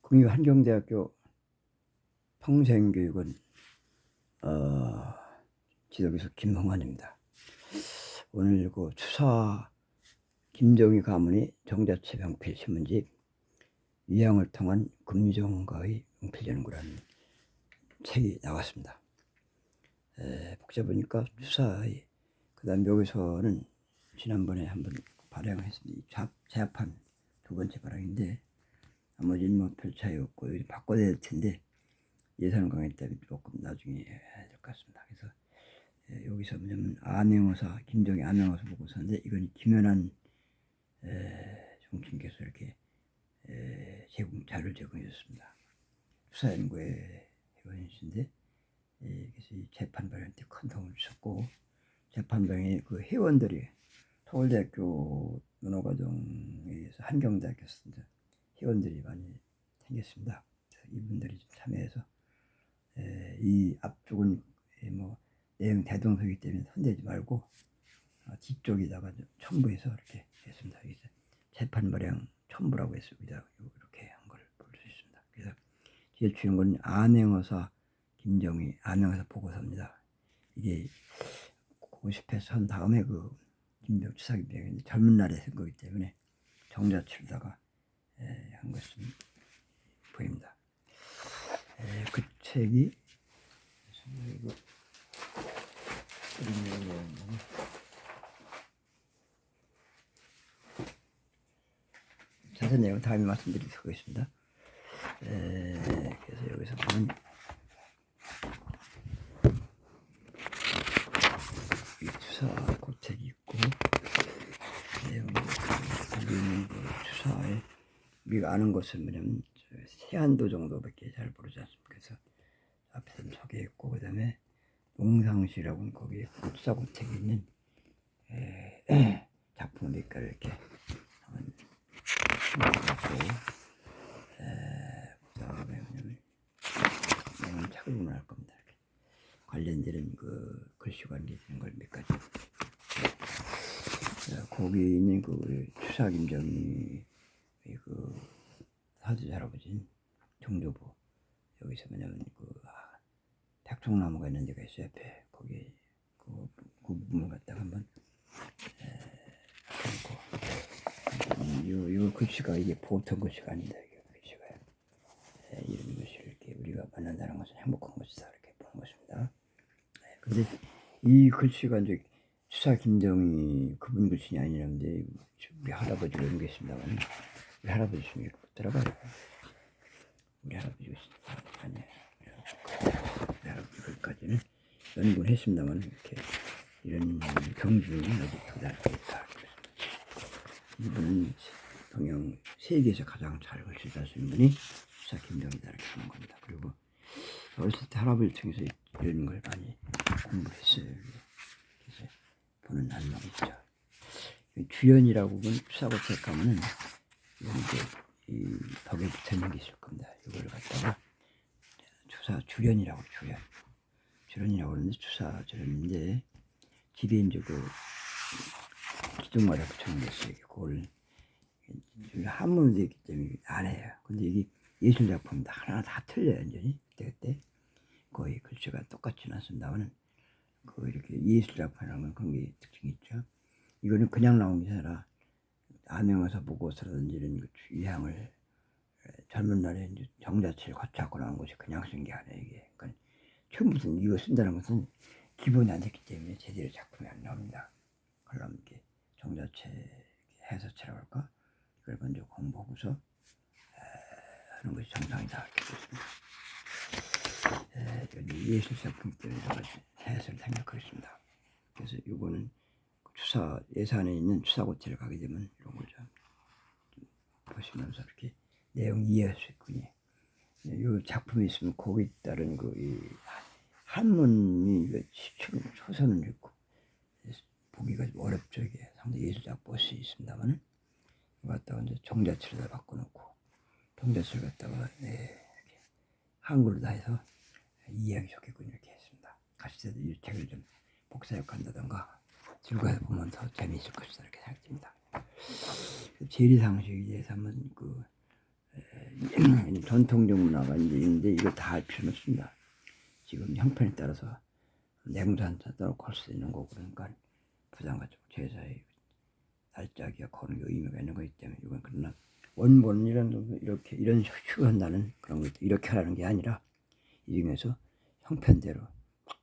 국립환경대학교 평생교육원 지도교수 김홍환입니다. 오늘 그 추사 김정희 가문의 정자체 병필 신문집 위양을 통한 금정가의 응필연구라는 책이 나왔습니다. 복자 보니까 추사의 그다음 여기서는 지난번에 한번 발행을 했습니다. 재합한 두 번째 발행인데 나머지는 뭐 별 차이 없고 바꿔야 될 텐데 예산 강의 때문에 조금 나중에 해야 될 것 같습니다. 그래서 여기서 뭐냐면 암행어사 김정희 암행어사 보고서인데 이건 김연한 정치인께서 이렇게 자료를 제공해 줬습니다. 수사연구회 회원이신데 그래서 이 재판방한테 큰 도움을 주셨고 재판방에 그 회원들이 서울대학교 문호과정에서 한경대학교 있습니다. 회원들이 많이 생겼습니다. 이분들이 좀 참여해서 이 앞쪽은 뭐 내용 대동소이기 때문에 손대지 말고 뒤쪽에다가 첨부해서 이렇게 했습니다. 여기서 재판발행 첨부라고 해서 이렇게 한 걸 볼 수 있습니다. 그래서 제일 중요한 건 암행어사 김정희 암행어사 보고서입니다. 이게 50회서 한 다음에 그 김정희 추사 김정희 젊은 날에 쓴 거기 때문에 정자치르다가 한 것은 보입니다. 그 책이 자세한 내용 다음에 말씀드리도록 하겠습니다. 그래서 여기서 보면 이 추사 고책이 있고 내용이 우리는 그 추사에 우리가 아는 것은 뭐냐면 세안도 정도밖에 잘 모르지 않습니까? 그래서 앞에서 소개했고 그 다음에 농상시라고는 거기에 추사 고책이 있는 작품 몇 개를 이렇게 그 다음에 뭐냐면 착용을 할 겁니다. 이렇게. 관련되는 그 글씨 관계되는 걸 몇 가지. 거기 있는 그 추사 김정희 그 사주 할아버지인 정조부 여기서 뭐냐면 그 백송나무가 있는 데가 있어요. 옆에 거기 그 부분을 갖다가 한번 요 글씨가 이게 보통 글씨가 아니다. 이게 글씨가 이런 글씨를 이렇게 우리가 만난다는 것은 행복한 것이다 이렇게 보는 것입니다. 근데 이 글씨가 이제 추사 김정희 그분 글씨는 아니라는데 우리 할아버지가 이런 게 있습니다만 우리 할아버지 중에 들어봐요. 우리 할아버지 아니에요. 우리 할아버지 글까지는 연구를 했습니다만 이렇게 이런 경중이 아직 도달하고 있다. 이분은 동양 세계에서 가장 잘 글씨 잘 쓰는 분이 추사 김정희다 이렇게 하는 겁니다. 그리고 어렸을 때 할아버지를 통해서 이런 걸 많이 공부했어요. 그래서 보는 날망이 있죠. 주연이라고 보면 추사고책 가면은 이 벽에 붙어 있는 게 있을 겁니다. 이걸 갖다가 추사 주련이라고 주련이라고 그러는데 추사 주련인데 집에 이제 그 기둥마다 붙여놓은 게 있어요. 그걸 한문으로 되어 있기 때문에 안 해요. 근데 이게 예술 작품입니다. 하나 다 틀려요. 완전히 그때 거의 글씨가 똑같지는 않습니다만 그 이렇게 예술 작품이라는 건 그런 게 특징이 있죠. 이거는 그냥 나온 게 아니라 암행어사 보고서라든지 이런 위향을 젊은 날에 이제 정자체를 거쳐갖고 나온 것이 그냥 쓴 게 아니에요. 이게 그러니까 처음부터 이거 쓴다는 것은 기본이 안 됐기 때문에 제대로 작품이 안 나옵니다. 그러면 이렇게 정자체 해서체라고 할까? 이걸 먼저 공부하고서 하는 것이 정상이다 이렇게 보겠습니다. 예술 작품 때문에 해설 생각하겠습니다. 그래서 이거는 추사 예산에 있는 추사고체를 가게 되면 이런 걸 좀 보시면서 이렇게 내용 이해할 수 있군요. 이 작품이 있으면 거기에 따른 이 한문이 초선은 있고 보기가 좀 어렵죠. 이게 상당히 예술작 버스 있습니다만은 이거 갖다가 이제 정자체를 다 바꿔놓고 정자체를 갖다가 이렇게 한글로 다 해서 이해하기 좋겠군요. 이렇게 했습니다. 가실 때도 이 책을 좀 복사역한다던가 즐거워서 보면 더 재미있을 것이다 이렇게 생각됩니다. 재리상식에 대해서 한번 전통적 문화가 이제 있는데 이거 다 할 필요는 없습니다. 지금 형편에 따라서 냉장사 넣고 할 수 있는 거고 그러니까 부담 가지고 제사의 날짜기가 거는 게 의미가 있는 거기 때문에 이건 그러나 원본은 이렇게 이런 식으로 한다는 그런 거 이렇게 하라는 게 아니라 이 중에서 형편대로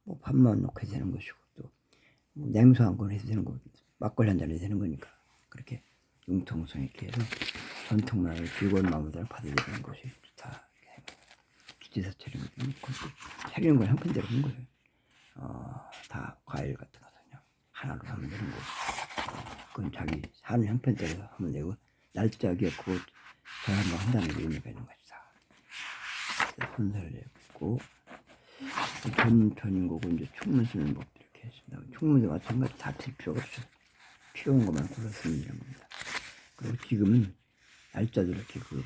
뭐 밥만 넣고 해도 되는 것이고 또뭐 냉수 한 건 해도 되는 거고 막걸리 한 잔 해도 되는 거니까 그렇게 융통성 있게 해서 전통 문화를 즐거운 마음으로 받아들이는 것이 좋다. 기제사 차리는 차리는 건 형편대로 하는 거예요. 다 과일 같은 거 그냥 하나로 하면 되는 거고 그건 자기 사는 형편대로 하면 되고 날짜 기억하고 저한번 한다는 게 의미가 있는 것이다. 손사를 했고 전인 거고 이제 충문 쓰는 법도 이렇게 했습니다. 충문도 마찬가지 다 필 필요가 없어요. 필요한 것만 골라 쓰는 겁니다. 그리고 지금은 날짜도 이렇게 그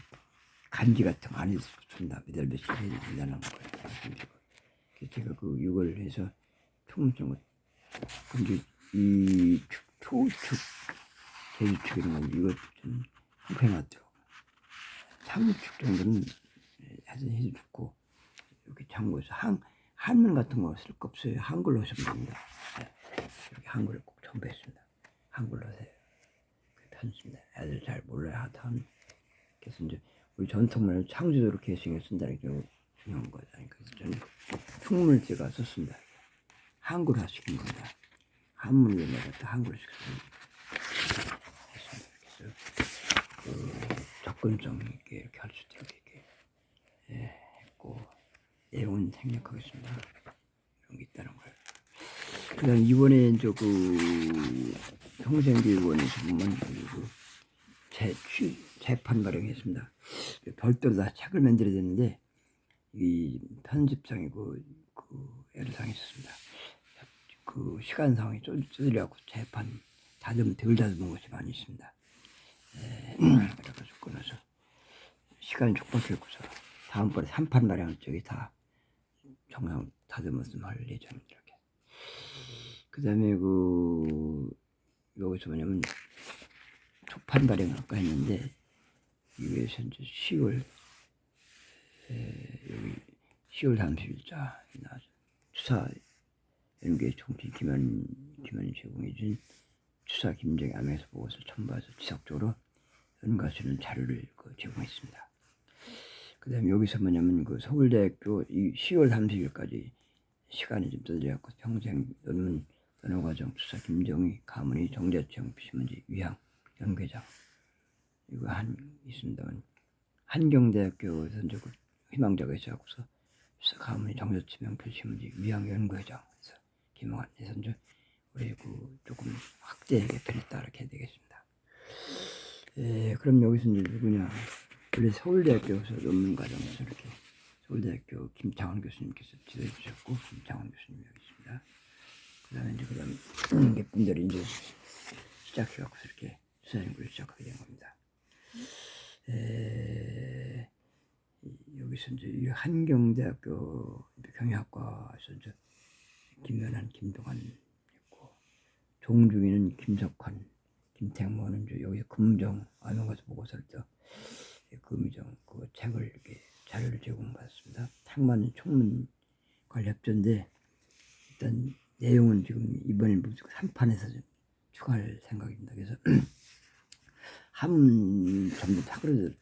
간지 같은 거 안에 준다. 몇월 며칠 해야 된다는 거예요. 제가 그 6월 해서 충문 쓰는 거 근데 이 초축 제주축 이런 건 이거 좀 형편하더라고. 3축 정도는 해서 좋고 이렇게 참고해서 한문 같은 거 쓸 거 없어요. 한글로 하시면 됩니다. 이렇게 한글을 꼭 첨부했습니다. 한글로 하세요. 편습니다. 애들 잘 몰라야 하던 그래서 이제 우리 전통문화를 창조도 이렇게 신경 쓴다는 게 중요한 거잖아요. 그래서 저는 충문을 제가 썼습니다. 한글로 하시킨 겁니다. 한문을 내가 또 한글로 시켰습니다. 그래서 접근성 있게 이렇게 할 수 있도록 이렇게 했고 내용은 생략하겠습니다. 이런 게 있다는 거예요. 그다음 이번에 평생교육원에서 보면 재판 발행했습니다. 별도로 다 책을 만들어야 되는데 이 편집상이고 그 애로상이 있었습니다. 그 시간 상황이 쪼들려고 재판 덜 다듬은 것이 많이 있습니다. 그래가지고 끊어서 시간이 촉박했고서 다음번에 3판 발행할 적에 다 정상 다듬어서 할 예정입니다. 이렇게. 그다음에 여기서 뭐냐면 초판 발행을 아까 했는데 이게 현재 10월 여기 10월 30일자 추사 연구에 총필 김현이 제공해준 추사 김정희 암에서 보고서를 첨부해서 지속적으로 연구하시는 자료를 제공했습니다. 그 다음에 여기서 뭐냐면 서울대학교 10월 30일까지 시간이 좀 떠들여갖고 평생 논문 연구과정 추사 김정희 가문의 정자청 피시문제 위항 연구회장 이거 있습니다만 한경대학교 선적 희망자가 있어갖고서 추사 가문의 정자치명 표시문제 위항 연구회장에서 김영환 선적 우리 조금 확대 개편에 따라 이렇게 해야 되겠습니다. 그럼 여기서 이제 누구냐? 원래 서울대학교에서 논문 과정에서 이렇게 서울대학교 김창원 교수님께서 지도해 주셨고 김창원 교수님이 여기 있습니다. 그다음에 분들이 이제 시작해갖고 이렇게 수사 연구를 시작하게 된 겁니다. 여기서 이제 한경대학교 경영학과에서 이제 김연한, 김동환 있고 종중이는 김석환, 김택모는 이제 여기서 금정 안원가서 보고서를 또 금정 그 책을 이렇게 자료를 제공받았습니다. 탁만 총문 관리 협조인데 일단 내용은 지금 이번에 3판에서 좀 추가할 생각입니다. 그래서 한 전부 다 그래도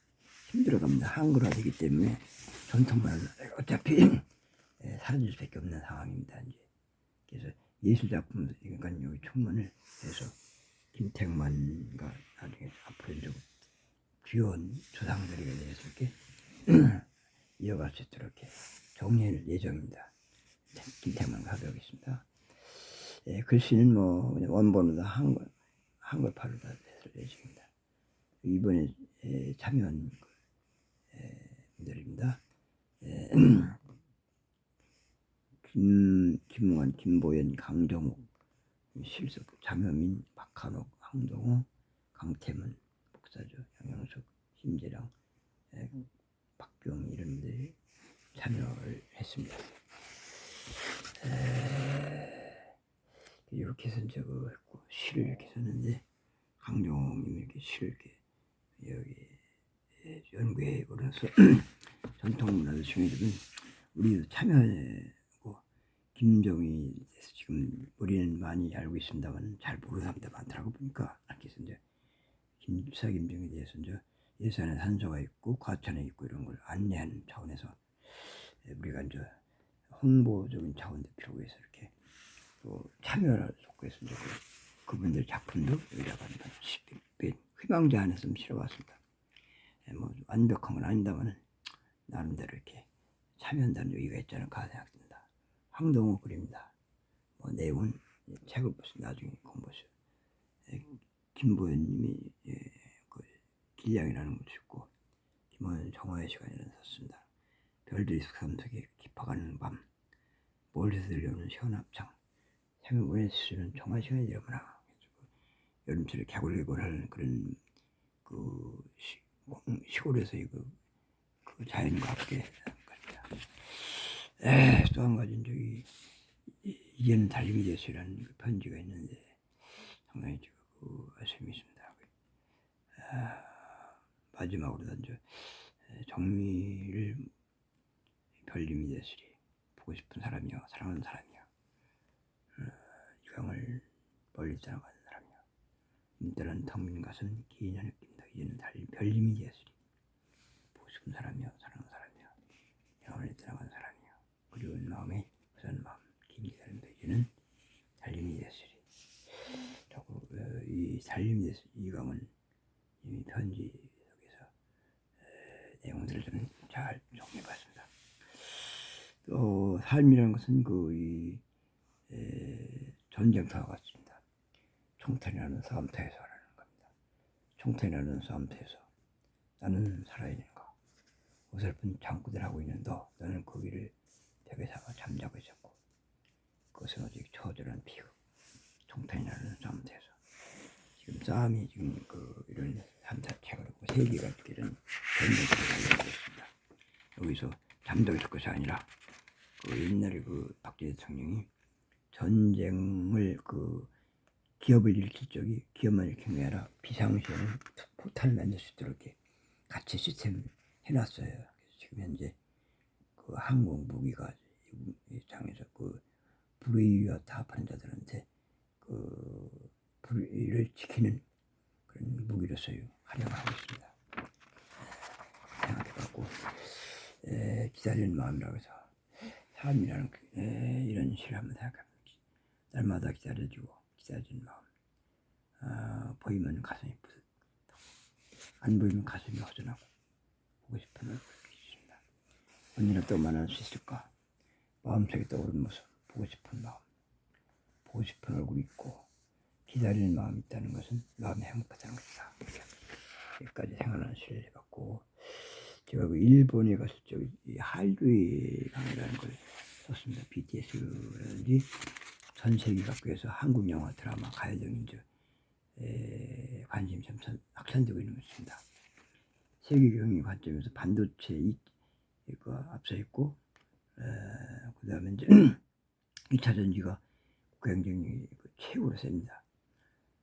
힘들어갑니다. 한글화 되기 때문에 전통문화는 어차피 사라질 수밖에 없는 상황입니다. 이제 그래서 예술작품 그러니까 여기 총문을 해서 김택만과 나중에 앞으로 이제 귀여운 조상들에 대해서 이렇게 이어갈 수 있도록 이렇게 정리할 예정입니다. 김택만과 하겠습니다. 글씨는 원본으로 한글파로 다 해설 예정입니다. 이번에 참여한 분들입니다. 김웅환, 김보연, 강정욱, 실석, 장효민, 박한옥, 황동호, 강태문, 목사죠. 양영석, 심재랑, 박병 이런 분들이 참여를 했습니다. 이렇게 해서 했고 시를 이렇게 썼는데 강정욱님이 이렇게 시를 이렇게 여기 연구해으로서 전통문화를 중요해주면 우리도 참여하고 김정희에 대해서 지금 우리는 많이 알고 있습니다만 잘 모르는 사람들 많더라고 보니까. 그래서 이제 김정희에 대해서 이제 예산에 산소가 있고 과천에 있고 이런 걸 안내하는 차원에서 우리가 이제 홍보적인 차원도 필요해서 이렇게 또 참여를 촉구해서 이제 그분들 작품도 여기다가 희망자 안에서 좀 실어봤습니다. 뭐 완벽한 건 아닙니다만 나름대로 이렇게 참여한다는 의의가 있지 않을까 생각됩니다. 황동호 그립니다. 뭐 내용은 책을 보시면 나중에 공부하세요. 김보현님이 그 길량이라는 걸 읽고 김호연 정화의 시간이라는 썼습니다. 별들이 속삼석에 깊어가는 밤, 멀리서 들려오는 시원 합창, 생명원에 쓰는 정화 시간이라구나. 여름철에 개굴개굴하는 그런 그 시골에서 그 자연과 함께 또 한 가지 저기 이제는 달림이 됐어라는 그 편지가 있는데 상당히 그 아쉬움이 있습니다. 마지막으로 던져 정미를 별님이 됐으리 보고 싶은 사람이요 사랑하는 사람이요 이강을 멀리 떠나가는 사람이요 인තර한 텅빈 가슴 기인한 느낌다. 이제는 달림 별님이 됐으리 보고 싶은 사람이요 사랑하는 사람이요 이강을 떠나가는 사람이요 그리운 마음에 부산 마음 김기사님도 이제는 달림이 됐으리. 자꾸 이 달림이 됐으리 이강은 이미 편지 속에서 내용들을 좀 잘 정리해봤습니다. 또 삶이라는 것은 전쟁터와 같습니다. 총탄이라는 싸움터에서 하는 겁니다. 총탄이라는 싸움터에서 나는 살아있는가? 어설픈 장구들 하고 있는 너는 그 위를 벽에 삼아 잠자고 있었고 그것은 오직 처절한 비극. 총탄이라는 싸움터에서 지금 싸움이 지금 이런 3사체가 그렇고 세계가 이런 전쟁터를 알고 있습니다. 여기서 잠자고 있을 것이 아니라 옛날에 박정희 대통령이 전쟁을 기업을 일으킬 적이 기업만 일으킨 게 아니라 비상시에는 포탄을 만들 수 있도록 이렇게 같이 시스템 해놨어요. 그래서 지금 현재 한국 무기가 장에서 불의와 타협하는 자들한테 불의를 지키는 그런 무기로서 활용을 하고 있습니다. 생각해봤고 기다리는 마음이라고 해서 삶이라는 이런 시를 한번 생각합니다. 날마다 기다려주고 기다려주는 마음. 보이면 가슴이 뿌듯하고 안 보이면 가슴이 허전하고 보고 싶은 얼굴이 있습니다. 언제나 또 만날 수 있을까? 마음속에 떠오르는 모습, 보고 싶은 마음, 보고 싶은 얼굴이 있고 기다리는 마음이 있다는 것은 마음이 행복하다는 것이다. 여기까지 생각하는 시를 해봤고 제가 일본에 갔을 적에 한류의 강의라는 걸 썼습니다. BTS라든지 전 세계 각국에서 한국 영화, 드라마, 가요적인 관심이 참 확산되고 있는 것입니다. 세계 경영 관점에서 반도체가 앞서 있고 그 다음에 이제 2차 전지가 국경쟁이 최고로 셉니다.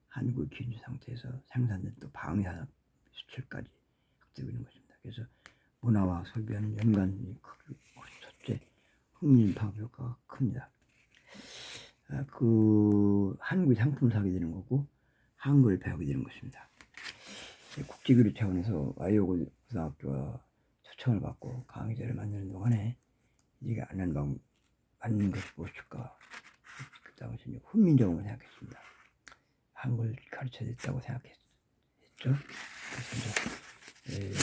한국의 기준 상태에서 생산된 또 방위산업 수출까지 확대되고 있는 것입니다. 그래서 문화와 소비하는 연관이 첫째 흥민 파급 효과가 큽니다. 한국의 상품을 사게 되는 거고 한국을 배우게 되는 것입니다. 국제교류 차원에서 와이오고 고등학교와 초청을 받고 강의자를 만드는 동안에 이게 안 맞는 것이 무엇일까? 그 당시 훈민정음을 생각했습니다. 한국을 가르쳐야 됐다고 생각했죠. 그래서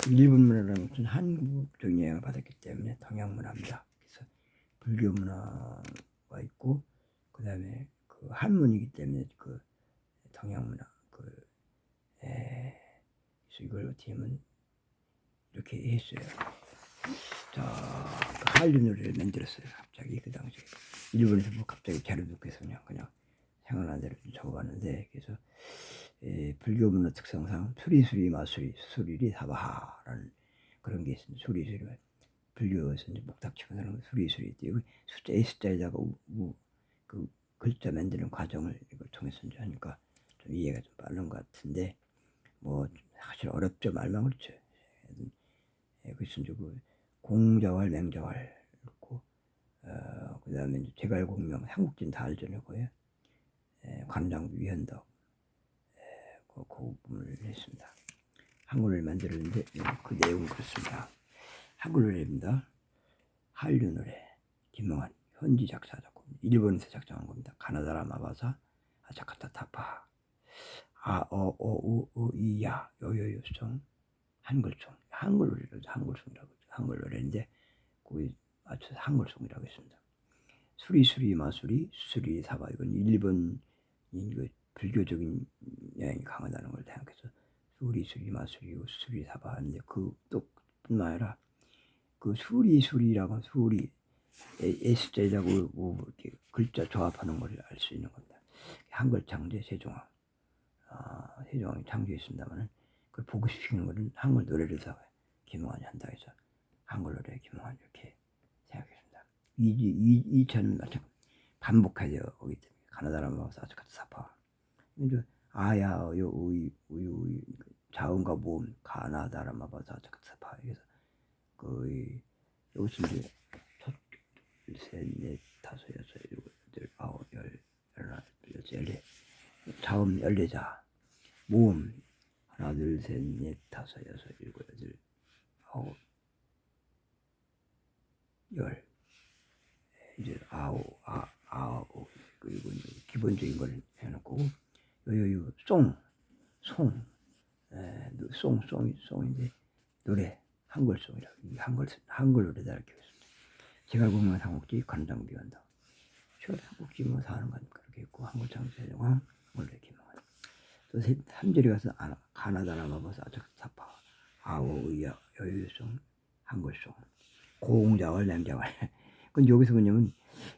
일본 문화라는 것은 한국적인 영향을 받았기 때문에 동양 문화입니다. 그래서 불교 문화가 있고 그 다음에 한문이기 때문에 동양 문화 그래서 이걸 어떻게 하면 이렇게 했어요. 자, 한류 노래를 만들었어요. 갑자기 그 당시에 일본에서 갑자기 자료 듣고 해서 그냥 생각난 대로 좀 적어봤는데 그래서 불교 문화 특성상 수리수리 마수리 수리리 사바하라는 그런 게 있습니다. 수리수리 불교에서 이제 목닥치고 사는 수리수리 숫자 S자에다가 그 글자 만드는 과정을 이걸 통해서 이제 하니까 좀 이해가 좀 빠른 것 같은데 뭐 사실 어렵죠. 말만 그렇죠. 그래서 이제 그 공자왈 맹자왈 그렇고 그 다음에 이제 제갈공명 삼국진 다 알잖아요. 거에 관장도 위헌덕 그 부분을 했습니다. 한글을 만들었는데 그 내용은 그렇습니다. 한글 노래입니다. 한류 노래 김명환 현지 작사 작곡 일본에서 작정한 겁니다. 가나다라 마바사 아자카타 타파 아어어우이야 요요요송 한글송 한글 노래를 한글송이라고 하죠. 한글 노래인데 거기 맞춰서 한글송이라고 했습니다. 수리수리 마수리 수리 사바 이건 일본 그 불교적인 영향이 강하다는 걸 생각해서 수리수리 마수리 수리 사바 하는데 그 또 뿐만 아니라 그 수리수리라고 수리 S자라고 뭐 이렇게 글자 조합하는 걸 알 수 있는 겁니다. 한글 창제 세종왕 세종왕이 창조했습니다만은 그걸 보급시키는 것은 한글 노래를 다 김용환이 한다 해서 한글 노래 김용환 이렇게 생각했습니다. 이차는 마찬가지 반복하여 오기 때문에 가나다라 마바사 아자카타 사파 이제 아야요 우이 자음과 모음 가나다라 마바사 아자카타 사파 그래서 거의 여기서 이제 첫, 셋, 넷, 다섯, 여섯, 일곱, 여덟, 아홉, 열, 열하나, 열여섯, 열네 자음 14자 모음 하나, 둘, 셋, 넷, 다섯, 여섯, 일곱, 여덟, 아홉, 열 이제 아홉 그리고 이제 기본적인 걸 해놓고 요요요 송인데 노래 한글송이라고 한글 노래다 이렇게 했습니다. 제갈공명 삼국지 관장비원다. 저 삼국지 뭐 사는 거니까 이렇게 했고 한글 창세정왕 원래 김영환 또 3절에 가서 가나다라 마바사 아자카타 아오의야 여유송 한글송 공자왈 맹자왈 그건 여기서 뭐냐면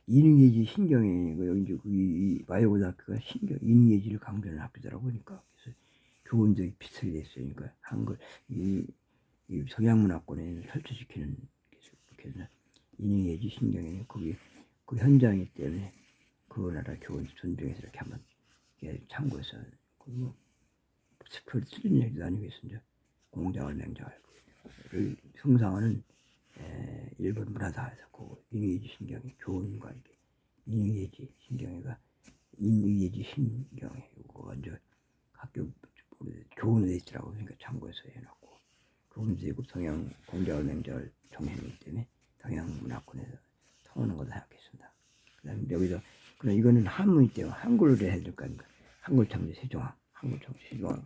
인응예지 신경에 여기 이제 이 마요고등학교가 신경 인응예지를 강조하는 학교더라고 보니까 그래서 교원들이 비슷하게 됐어요. 그러니까 한글 이 서양문화권에 설치시키는 그래서 인응예지 신경에 거기 그 현장이기 때문에 그 나라 교원 존중해서 이렇게 한번 참고해서 뭐 스포츠 틀린 얘기도 아니고 있습니다. 공자왈 맹자왈을 형상하는 일본 문화사에서 그 인의예지 신경이 교훈과 이렇게 인의예지 신경이가 인의예지 신경이 이거 이제 학교 교훈에 있더라고 그러니까 참고해서 해놨고 그건 이제 동양 공자왈 맹자왈 정신이기 때문에 동양 문화권에서 통하는 거다 생각했습니다. 그다음에 여기서 그럼 이거는 한문이기 때문에 한글로 해야 될 거 아닙니까? 한글 창제 세종왕 한글 창제 세종왕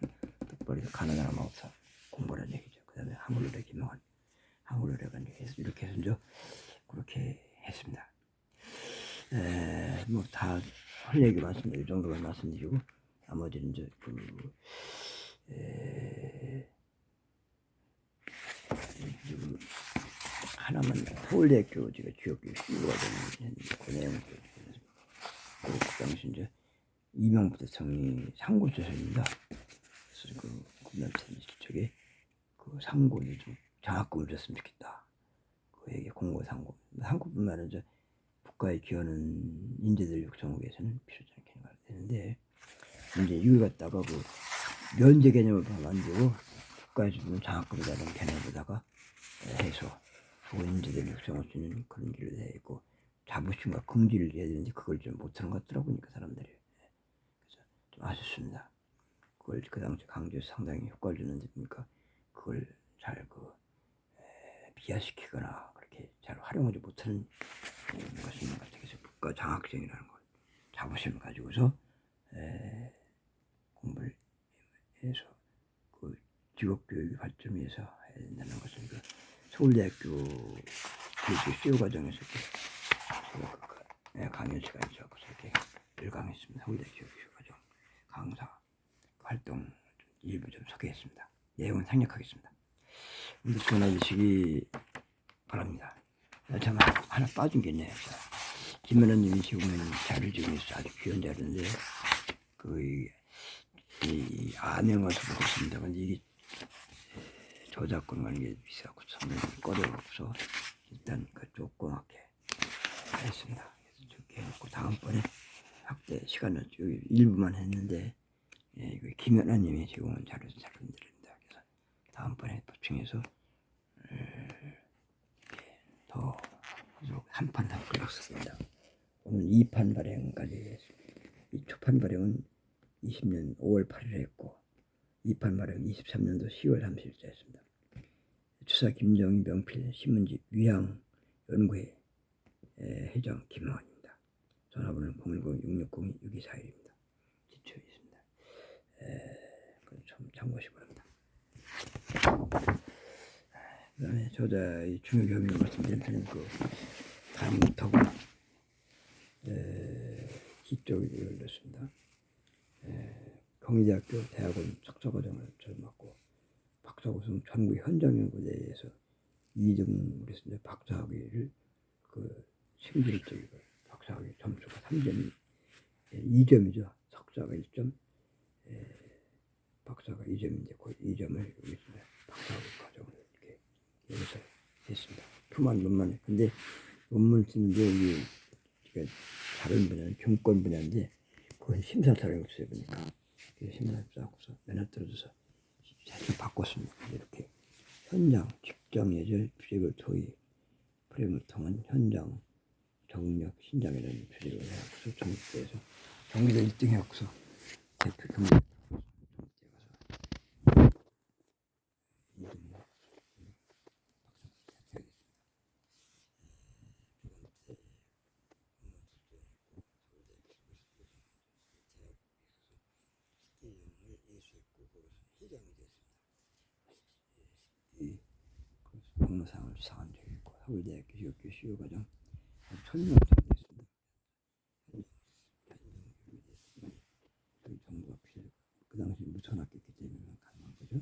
똑바로 해서 가나다라 마법사 공부하는 얘기죠. 그다음에 한글로 해 김영환 한글로 해가 이렇게 해서 이제 그렇게 했습니다. 뭐 다 할 얘기 말씀드리고 이 정도만 말씀드리고 나머지는 이제 하나만 서울대학교 제가 지역교육 교수가 되는 그 내용을 그 당시 이제 이명부 대통령이 상고조선입니다. 그래서 그 국민한테 저게 그 상고를 좀 장학금을 줬으면 좋겠다. 그에게 공고 상고 한국뿐만 아니라 이제 국가에 기여하는 인재들 육성하기 위해서는 필요치 않게 되는데 이제 이걸 갖다가 그 면제 개념을 만들고 국가에 주는 장학금이라는 개념에다가 해서 좋은 인재들 육성할 수 있는 그런 길을 되어 있고 자부심과 긍지를 해야 되는데 그걸 좀 못하는 것 같더라고요. 그러니까 사람들이 그래서 좀 아쉽습니다. 그걸 그 당시 강조해서 상당히 효과를 줬는데 보니까 그걸 잘 비하시키거나 그렇게 잘 활용하지 못하는 것이 있는 것 같아요. 그래서 국가 장학생이라는 걸 자부심을 가지고서 공부를 해서 그 직업교육을 발전을 위해서 해야 된다는 것을 그 서울대학교 교육 수요 과정에서 강연 시간이 있어서 이렇게 일강했습니다. 서울대학교 교육 과정 강사 활동 일부 좀 소개했습니다. 내용은 생략하겠습니다. 오늘 전화주시기 바랍니다. 참 하나 빠진 게 있네요. 김연아님이 지금은 자료 지금 있어 아주 귀한 자료인데 이 안행어서 보고 있습니다만 이게 저작권 관계 비싸고 성능이 꺼려없어 일단 조그맣게 했습니다. 그래서 좋게 해놓고 다음번에 확대 시간을 여기 일부만 했는데 이거 김연아님이 지금은 자료를 잘 만들었습니다. 다음번에 보충해서 더 한 판 더 끌었습니다. 오늘 2판 발행까지 했습니다. 이 초판 발행은 20년 5월 8일에 했고 2판 발행 23년도 10월 30일째 했습니다. 주사 김정희 명필 신문지 위항 연구회 회장 김영환입니다. 전화번호는 010-660-6241입니다. 지초에 있습니다. 좀 참고하시기 바랍니다. 그 다음에 저자의 중요 경위를 말씀드리면 단톡 기쪽이 열렸습니다. 경희대학교 대학원 석사과정을 맡고 박사고성 전국 현장연구대회에서 2등을 했습니다. 박사학위를 심기일적이고 박사학위 점수가 3점, 2점이죠. 석사가 1점, 박사가 2점인데 그 2점을 여기 박사학위 과정을 이렇게 여기서 했습니다. 표만 논문에. 근데 논문 쓰는데 이게 다른 분야는 증권 분야인데 그건 심사사를 써야 보니까 심사를 써서 면허 떨어져서 살짝 바꿨습니다. 이렇게 현장 직장 예절 주제별 토의 프레임을 통한 현장 정력 신장이라는 주제를 해서 전국대에서 경기도 1등 해갖고서 대표 경기 공로상을 수상한 적이 있고 서울대학교 기업교 시효과정 1000명 참여했습니다. 저희 정부가 그 당시 무천학교였기 때문에 가능한 거죠.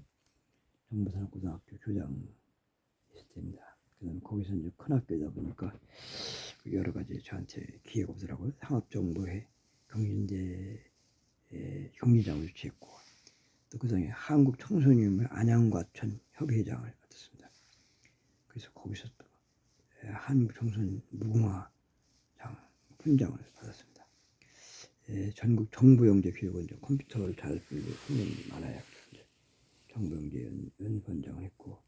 정부산업고등학교 교장 있을 때입니다. 그다음 거기서 이제 큰 학교다 보니까 여러 가지 저한테 기회가 오더라고요. 상업정보회 경진대 경리장을 유치했고 또 그다음에 한국청소년의 안양과천 협의회장을 맡았습니다. 그래서 거기서 또 한국청소년 무궁화장 훈장을 받았습니다. 전국 정부영재교육원 컴퓨터를 잘 쓰는 학년이 많아요. 정부영재 연수원장을 했고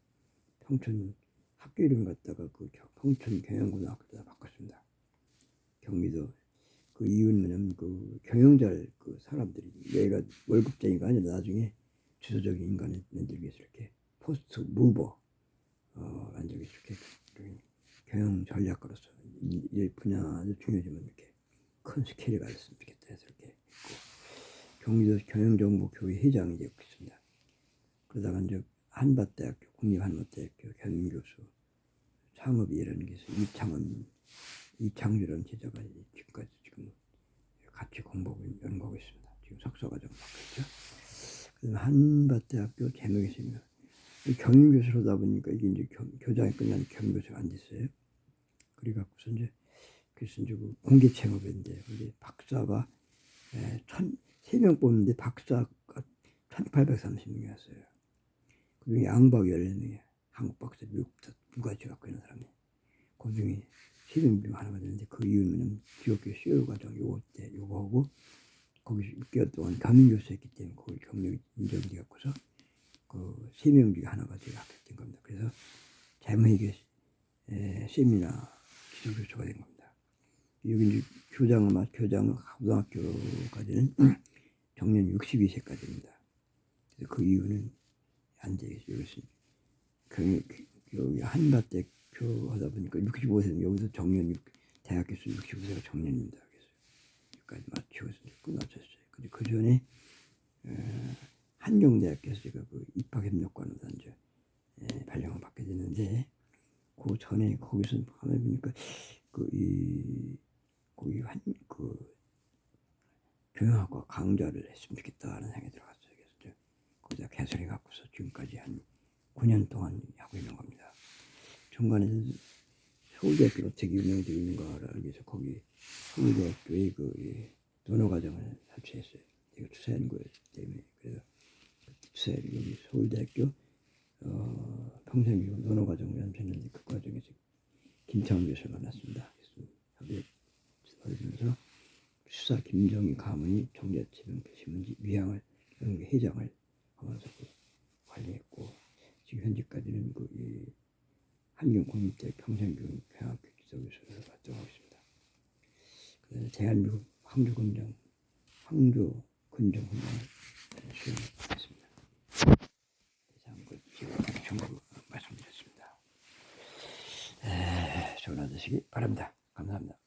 평촌 학교 이름 갖다가 평촌 경영고등학교에다 바꿨습니다. 경기도 그 이유는 경영잘 사람들이 얘가 월급쟁이가 아니라 나중에 주도적인 인간을 만들기 위해서 이렇게 포스트 무버 만들기 이렇게 경영 전략가로서 일 분야도 중요하지만 이렇게 큰 스케일을 가졌으면 좋겠다 해서 이렇게 했고 경기도 경영정보교회 회장이 되고 있습니다. 그러다가 이제 한밭대학교 국립한밭대학교 겸임교수 창업이라는 게 있어요. 이창주라는 제자가 지금까지 같이 공부하고 연구하고 있습니다. 지금 석사과정 맡고 있죠. 그다음에 한밭대학교 재명했습니다. 경영교수로다 보니까 이게 이제 교장이 끝나면 경영교수가 안 됐어요. 그래갖고서 그래서 이제 공개 창업인데 우리 박사가 3명 뽑는데 박사가 1830명이었어요. 그중에 양박 14명이에요. 한국 박사, 미국 박사 두 가지 갖고 있는 사람이. 그 중에 3명 중 하나가 되는데 그 이유는 기업교 CEO 과정 요거 하고 거기서 6개월 동안 겸임교수 했기 때문에 거기 경력이 인정이 돼갖고서 그 3명 중에 하나가 제가 합격된 겁니다. 그래서 재무회계 세미나 기술교수가 된 겁니다. 여기 이제 교장 고등학교까지는 정년 62세까지입니다. 그래서 그 이유는 안 되겠어요. 여기 한밭대표 하다 보니까 65세는 여기서 정년 대학 교수 65세가 정년입니다. 그래서 여기까지 마치고 끝마쳤어요. 근데 그 전에 한경대학교에서 제가 입학협력관으로 이제 발령을 받게 됐는데 그 전에 거기서 하다 보니까 거기 경영학과 강좌를 했으면 좋겠다는 생각이 들어갔어요. 그래서 거기다 개설해 갖고서 지금까지 한 9년 동안 하고 있는 겁니다. 중간에 서울대학교 어떻게 운영되고 있는가를 알기 위해서 거기 서울대학교의 논어과정을 설치했어요. 이거 투사연구였기 때문에. 그래서 여기 서울대학교 평생교육 논어과정을 연수했는데 그 과정에서 김창훈 교수를 만났습니다. 그래서 협의를 받으면서 수사 김정희 가문이 정자치명 신문지 위항을 연구 회장을 하면서 관리했고 지금 현재까지는 이 한경국립대 평생교육 평학교 기초교수를 활동하고 있습니다. 그다음에 대한민국 황조 근정훈련을 수행했습니다. 이상 지금 정부 말씀드렸습니다. 전화 되시기 바랍니다. 감사합니다.